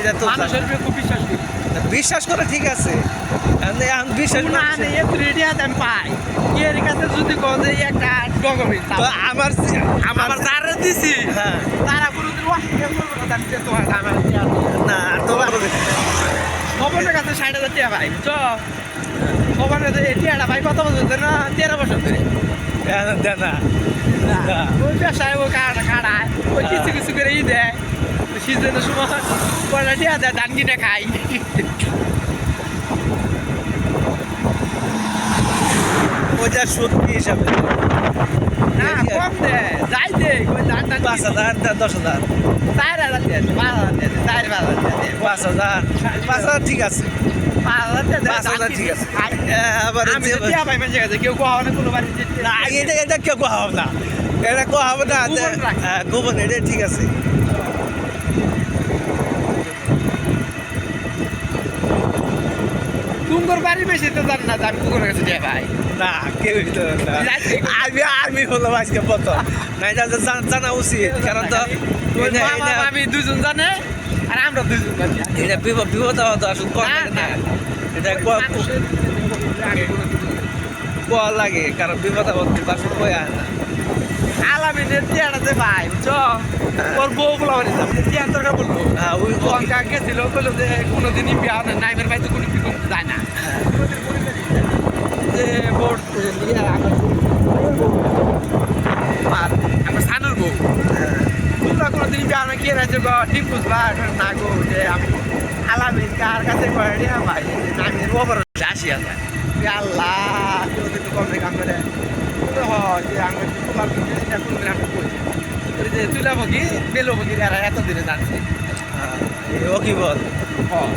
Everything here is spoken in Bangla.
এটা তো মানুষের উপরে খুব বিশ্বাস করি। বিশ্বাস করে ঠিক আছে এখন বিশ্বাস না নেই এত রেডি আছে আমি পাই এর কাছে যদি কোথাও একটা ডকুমেন্ট তো আমার আমার যারা দিছি হ্যাঁ তারা কোনোদিন অস্বীকার করবে না তার যে তোমার আমার না তোমার খবরের কাছে 60,000 টাকা ভাই বুঝছো খবরের কাছে এই টাকাটা ভাই কত বছর ধরে না 13 বছর ধরে দেয় না না। ওই ব্যবসায় ও কাটা খাড়ায় ওই কিছু কিছু করে ই দেয় সিজনের সময় পয়সা দিয়ে দেয় ধান কিনে খাই ওইটা সত্যি হিসাবে না কম দেয় যাই দে ওই ধান ধান 5,000 10,000 4,000 দিয়ে 5,000 দিয়ে 4,000 দিয়ে 5,000 5,000 ঠিক আছে 5,000 দিয়ে 5,000 ঠিক আছে আবার আমি তো টিয়া পাই মানুষের কাছে কেউ কোয়া না কোনো বাড়ি না এটা কেউ কোয়া হবে না এটা কোয়া হবে না গোপন রাখ। গোপন এটা ঠিক আছে তুঙ্গর বাড়ি বেশি তো জান না আমি তুঙ্গর কাছে টিয়া পাই না কেউ আমি হলো আজকে প্রথম না এটা জানা উচিত কারণ তো তোর বাবা আমি দুজন জানে আর আমরা দুজন জানি এটা বিপদ হওয়া তো আসলে কোয়া লাগে না এটা কোয়া লাগে কারণ বিপদ হওয়া তো আসলে কোয়া না আলামিনের টিয়াটাতে ভাই বুঝছো ওর বউ বলা মানে টিয়ার দরকার বললো হ্যাঁ ওই লঙ্কা গেছিল বললো যে কোনোদিনই বিয়া হয় না নাইমের ভাই তো কোনো বিয়ে করতে যায় না যে বোর্ড আমার সানুর বউ তোমরা কোনোদিন বিয়া হয় না কে রাখছে গো ঠিক বুঝবা না গো যে আমি আলামিন কার কাছে করে রিয়া ভাই নাইমের ওপর 80,000 আল্লাহ কেউ কিন্তু কমে কাম করে হয় যে আমি তোমার কোনদিন আমি করি যে তুলাবো কি বেলোবো কি এত দিনে জানছি ও কি বল হয়